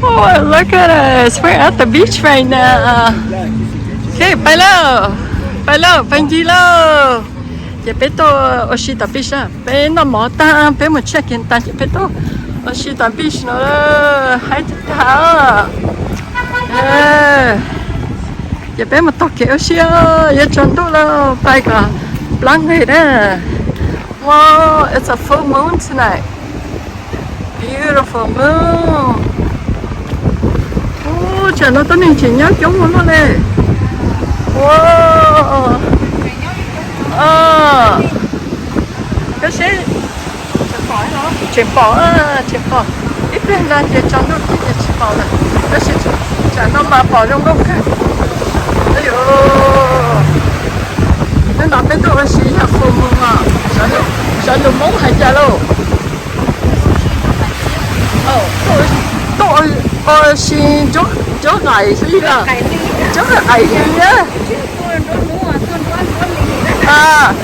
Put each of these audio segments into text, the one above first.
Oh, look at us. We're at the beach right now. Okay, hello. Hello, Pangilo. Giờ bé tôi ở xí tập beach á, bé nó mỏ ta, bé một check in ta, bé tôi ở xí tập beach nó hay tháo. Giờ bé một tóc kéo xí á, giờ chọn tôi là phải cả blanc này đó. Wow, it's a full moon tonight. Beautiful moon. Oh, trời nó tới nên chỉ nhớ chúng nó này. Wow. Cái gì? Chèn bò. Ít bên là chỉ cho nó chỉ chèn bò này. Cái gì? Chả nó mà bỏ trong gốc cái. Ây dồi. Nó nói bên tôi là gì hả phụ mông à? Sợ lùm mông hay chả đâu. Tôi xin chỗ ngày gì à? Chỗ ngày gì á?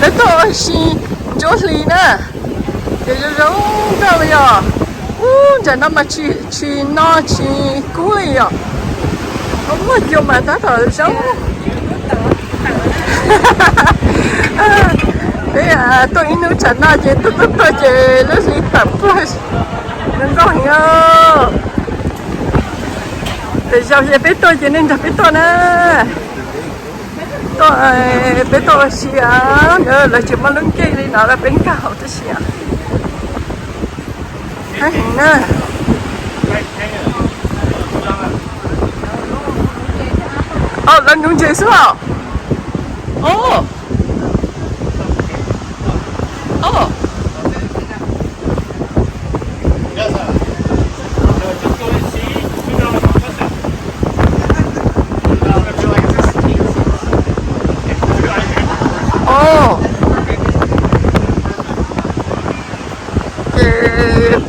Để tôi xin chỗ gì nè? Để cho giống đâu bây giờ? Chả nó mà chỉ nó chỉ cuối à? Không có dùng mà ta thở sống. Thế à, tôi nói chả nó chỉ tôi chỉ nó chỉ tập thôi. Đừng có hiểu. Tại sao vậy biết tôi chỉ nên tập biết tôi nè. Tôi biết tôi xí á, nữa là chỉ mà lưng kia đi nó là bên cao tôi xí á. Hay hình nè. Lần đúng chưa sao?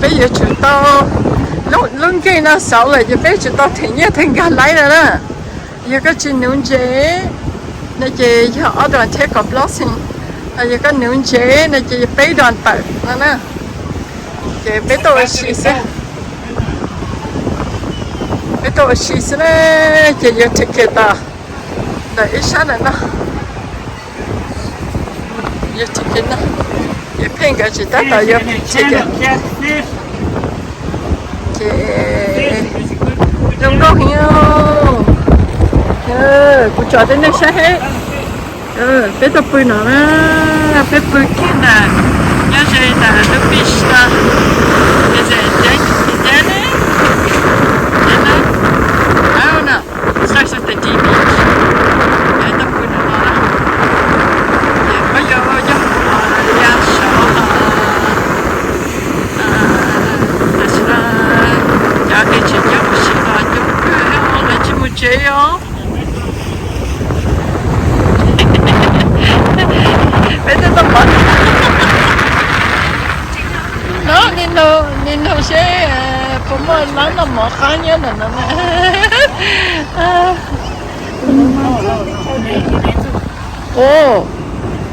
Bây giờ chúng ta lưng kia nó xấu rồi, giờ bây giờ chúng ta thành cả lại rồi đó. Giờ cái chuyện nướng chế, nó chỉ họ đoàn chế có blessing, giờ cái nướng chế nó chỉ bây đoàn tự, nè. Giờ bây tôi xí xe, bây tôi xí xe này, giờ ticket à, để ít sao nữa. Giờ ticket nè. Giờ pin cái gì đó là giờ ticket. Đừng có hiểu. Cô cho đến đây sẽ hết. Bé tập bơi nó nè, bé bơi kia nè. Nhớ gì là nước beach nè. Bây giờ đến đấy. Đến đấy. Đâu nè. Starts with the D beach. Bé tập bơi nó nè. Bây giờ ra sổ. Chả cái chuyện nhớ một sự là chung cái là chỉ một chế đó. Bây giờ tao mất. Nó nên nó sẽ cũng lắm là mở khá nhớ là nó oh,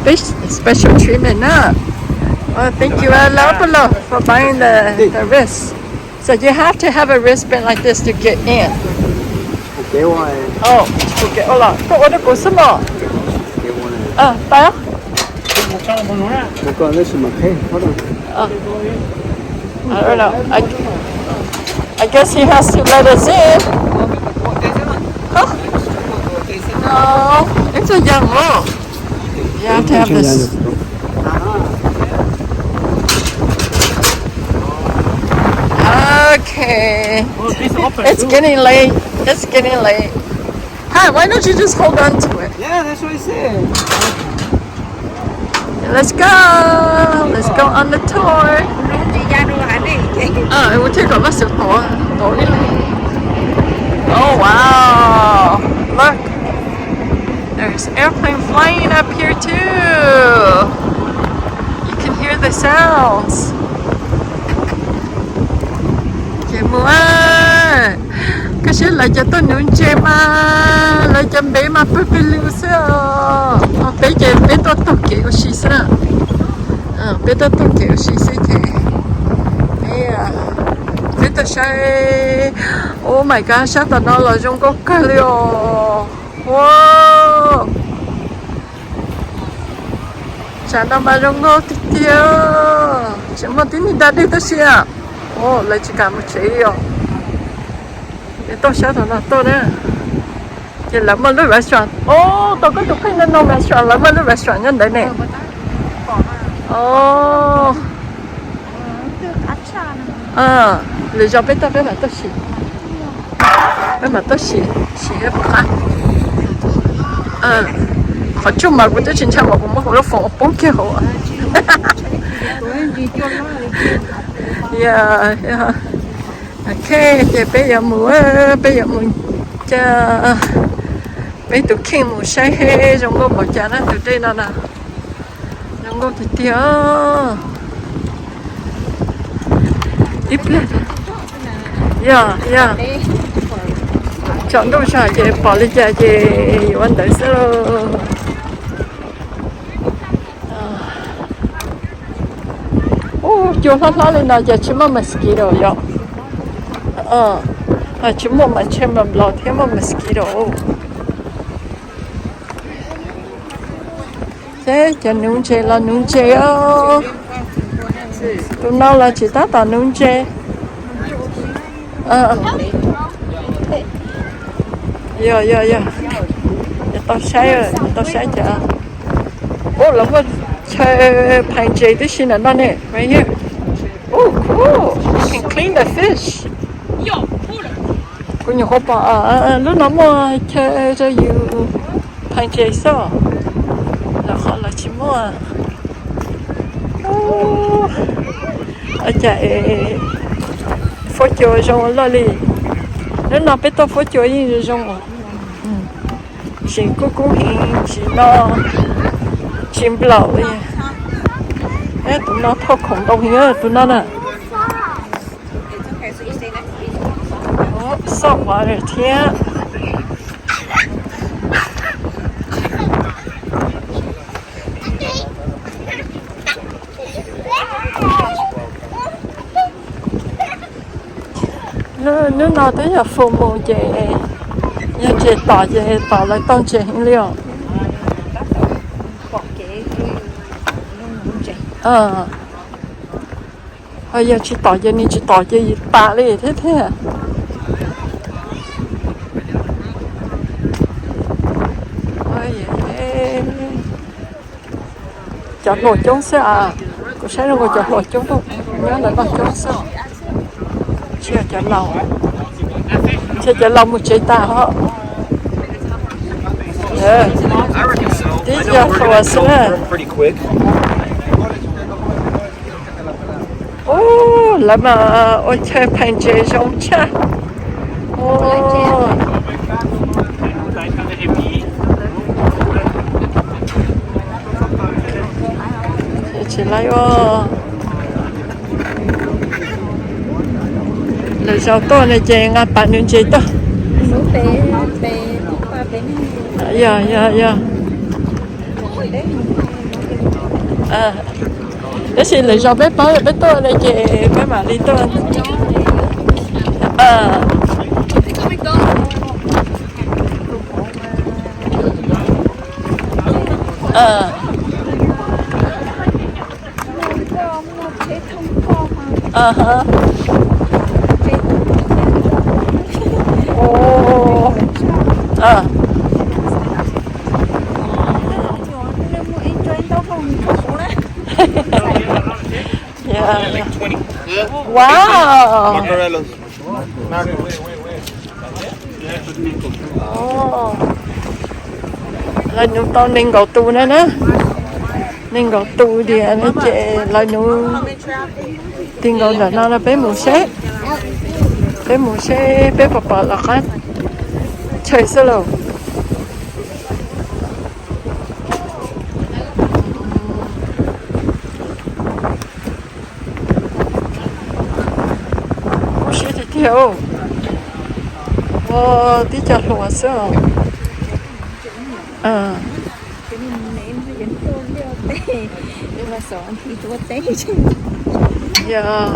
big special treatment now. Thank you a lot for buying the wrist. So you have to have a wristband like this to get in. Okay, why? Oh, okay. Hola. Có order của số một. Tao. Một con lấy什么配？好的。I don't know. I guess he has to let us in. Huh? No, it's a young roll. You have to have this. Okay. It's getting late. It's getting late. Hi, why don't you just hold on to it? Yeah, that's what I said. Let's go. Let's go on the tour. It will take a bus tour. Oh wow! Look, there's airplane flying up here too. You can hear the sounds. Cái gì lại cho tôi nướng chè mà lại cho bé mà bé bé lưu sao? Bé chè bé tôi kiểu gì sao? Bé tôi kiểu gì sao? Yeah. Bé tao xe. Oh my god, sao tao nói là trong có cái liệu. Wow. Sao tao mà trong có tí tiêu. Chẳng mà tí nhìn ta đi tao xe. Oh, lại chỉ cả một chế rồi. Để tao xe tao nói tao đấy. Giờ làm một cái restaurant. Oh, tao có chụp hình lên nông restaurant, làm một cái restaurant nhân đấy nè. Oh. Lý do biết tao biết mà tao xí. Biết mà tao xí hết cả. Họ chung mà cũng tới trên trang mà cũng mất một phòng bốn kia hộ. Yeah, yeah. Ok, thì bây giờ muốn cho bây tụi khi muốn say hết trong cái bộ chả nó từ đây nào nào trong cái thịt tiêu ít lên. Yeah. Chọn đâu sao vậy bỏ lên cha chị vấn đề sao chưa phát lên nào giờ chỉ mà mosquito rồi chỉ một mà xem mà lọt thêm một mosquito thế cho nung chè là nung chè tụi nó là chỉ ta nung chè yeah tao say chả lắm quá chơi pan chè this xin là nè right here cool you can clean the fish cũng nhiều hộp lúc nó mua chơi cho you pan chè sao là họ là chỉ mua chạy phô chiều trong lo li nếu nào biết tao phô chiều gì trong chỉ cũng hình chỉ nó chim lẩu đi tụi nó thâu khổng đông hình tụi nó nè salt water here nếu nào tới giờ phụ mù chị nhà chị tỏ lại tông chị hình liệu giờ chị tỏ chị tạ đi thế à chọn nổi trống xe có sẽ đâu có chọn nổi trống đâu nhớ là nó trống xe chưa chọn lòng một chế tạ họ this is for us Pretty quick. là mà ôi chơi pan chè giống cha chỉ lấy lời sau tôi này chè ngã bạn nên chè to yeah thế thì lời sau bếp tôi này chè với mà đi tôi wow Mozzarella. là chúng tôi nên gạo tu nữa nên gạo tu thì anh chị là chúng tiền gạo là nó là bé mù xe bé bọc là khác chơi sao đâu hiểu tí chợ lúa sao yeah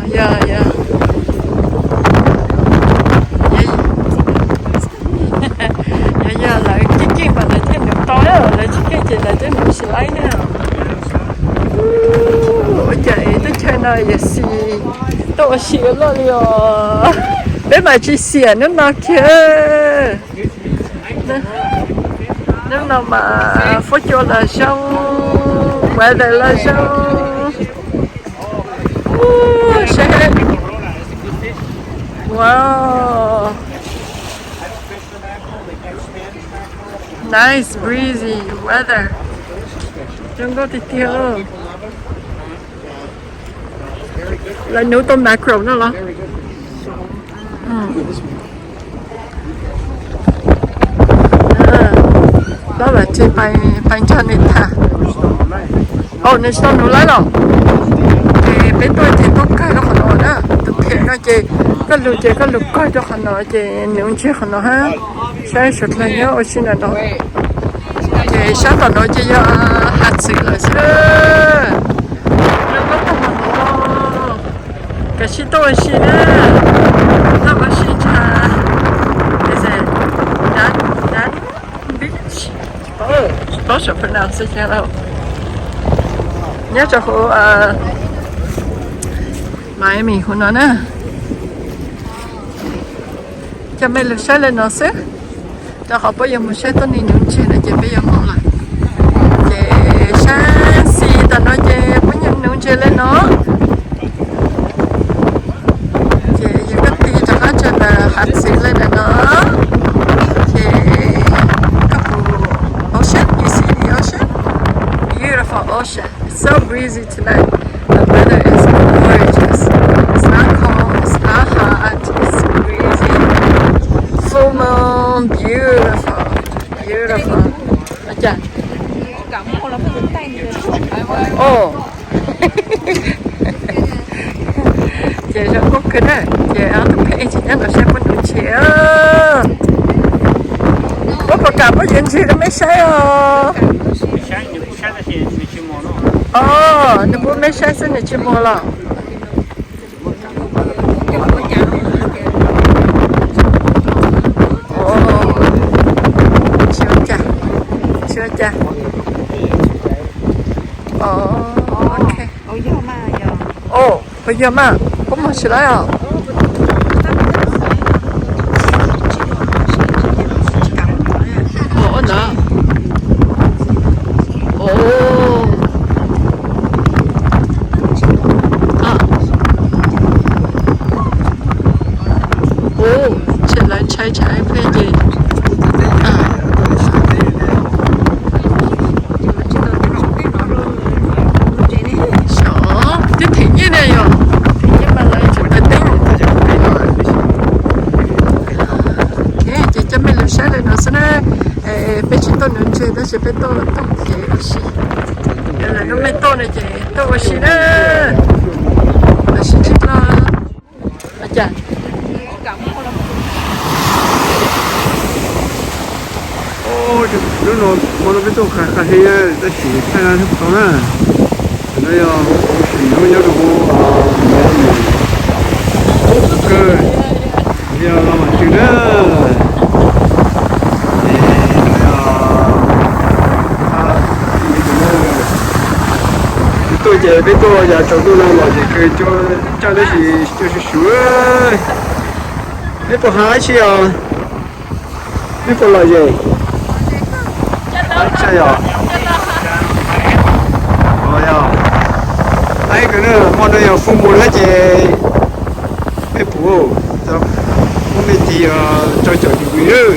多些了了，别买去写那那去，那嘛佛教了上，外来了上，哦，谁？哇 ，nice breezy weather，真够的天。lại nấu tôm mackerel nữa là đó là trên bay bay cho nên thà nên sao nấu lại rồi thì bên tôi thì có cái đó họ nói đó thực hiện nó chỉ có lục coi cho họ nói chỉ nấu chỉ họ nói ha sai sụt là nhớ ở trên đó thì sáng tao nói chỉ hạt xịt là chứ cái gì tôi xin á, nó có xin cha, cái gì, đan beach, có số phần nào sẽ ra đâu, nhớ cho họ máy mình họ nói nè, cho mấy lần sau lên nó sẽ, cho họ bây giờ một xe tôi nhìn những chuyện này chỉ bây giờ một lại, chỉ sáng xí ta nói chỉ bây giờ những chuyện lên nó hạt xịt lên là nó thì couple ocean, you see the ocean, beautiful ocean. It's so breezy tonight. The weather is gorgeous. It's not cold, it's not hot, it's breezy. Full moon, beautiful, beautiful. Acha. Oh. Chị sẽ có cái này, chị ăn thức ăn chị ăn là sẽ có nụ chè. Có cả có chuyện gì đó mới say à? Nó bố mới say xin được chim mò là. Chưa chà. Ok. Bây giờ mà không mà lại à? Nè. Chị lại chạy về gì? Đó sẽ phải to chị aussi. Đây là nó mới to này chị, to aussi đó. Là sẽ chết lo. Chà. nó mà nó biết tôi khá khá hay ta chỉ thay ra thức đó nè. Đây là nó nhớ được cơ. Bây giờ là mặt chữ đó. Tôi về với tôi giờ chồng tôi làm gì cứ cho cái gì cho sữa biết tôi hái chi à biết tôi là gì hái chi à hái cái nữa món này phụ mua hết gì biết phụ cho hôm nay thì cho đi quý rồi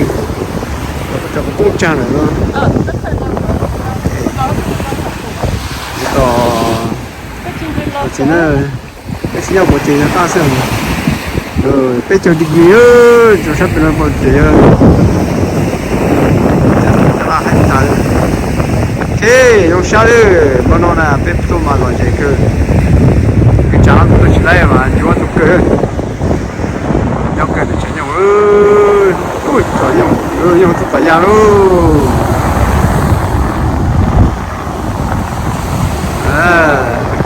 cho cũng cha này đó chỉ là cái gì một chỉ là ta xem rồi bây giờ đi nghỉ rồi sắp tới một chỉ là hai tháng thế lúc sau đó bọn nó là bây giờ mà nói gì cơ cái cháu tôi chỉ lấy mà chỉ want to cơ nhau cái để chơi nhau ôi trời nhau tôi phải ra luôn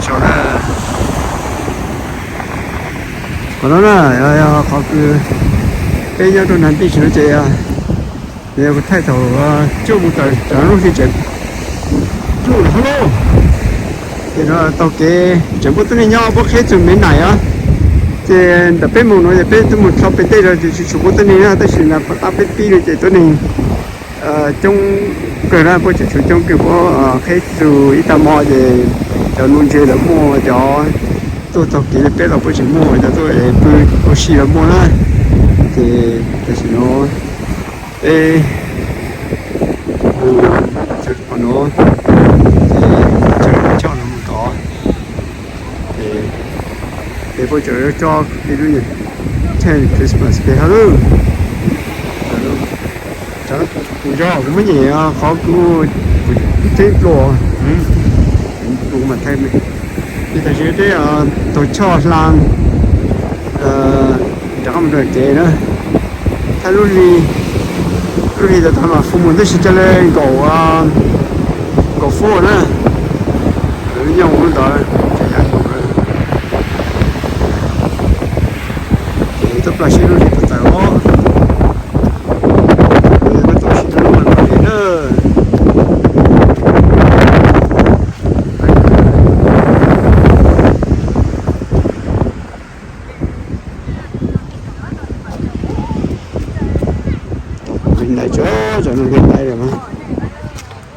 chỗ này còn đó là có cái nhau tôi làm tí nữa chị à bây giờ có thay thầu chưa một tờ trả lúc thì chị chú hello thì nó tao cái chẳng có tôi nhau có hết chuẩn bị này á thì tập bên một nói tập bên tôi một sau bên đây rồi thì chủ bộ tôi này là tôi chỉ là tập bên pi rồi thì tôi này trong cái ra có chỉ trong cái có cái sự ít tao mò thì cho nuôi chơi là mua cho tôi tập cái bên là có chỉ mua cho tôi có xí là mua lại thì tôi chỉ nó ê chứ còn nó thì cho nó một có thì để bây giờ cho cái gì trên Christmas cái hello đó cũng cho cũng mấy gì khó cứ chết rồi cũng mà thêm thì ta sẽ thấy tôi cho làm chẳng có một đời kế nữa thay lúc thì là thằng mà phụ muốn tôi sẽ cho lên cổ phố nữa rồi nhau cũng đó thì tôi là sẽ lúc thì tôi đó tôi sẽ lúc mà nói nữa này cho nó hiện tại rồi mà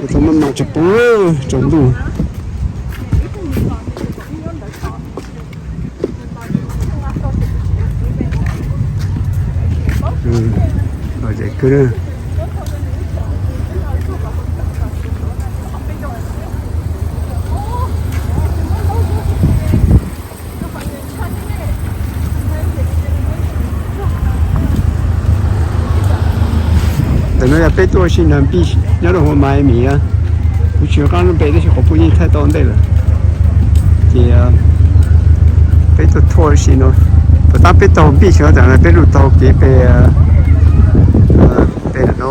thì mình mặc chụp bố trống đủ rồi vậy cứ nữa nó là bé多是能比那种我买米啊，我去刚刚背的是好不容易太当代了，也背多拖是喏，不但背到比小点了，背路到给背背那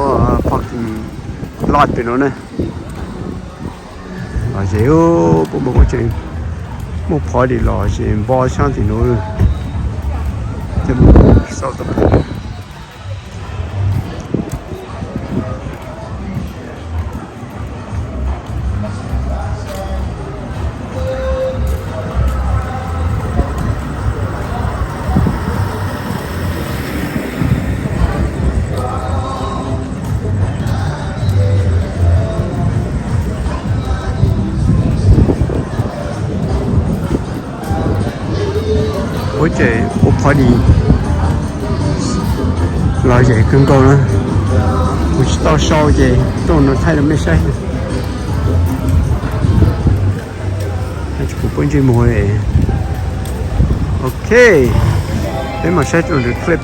parking lot 边喏呢，而且哟不我这我跑的了是包厢的喏，这少的。我这我跑的老姐更高了，我是到烧姐都能太都没晒，那就不本就没嘞。OK， để mà set rồi được clip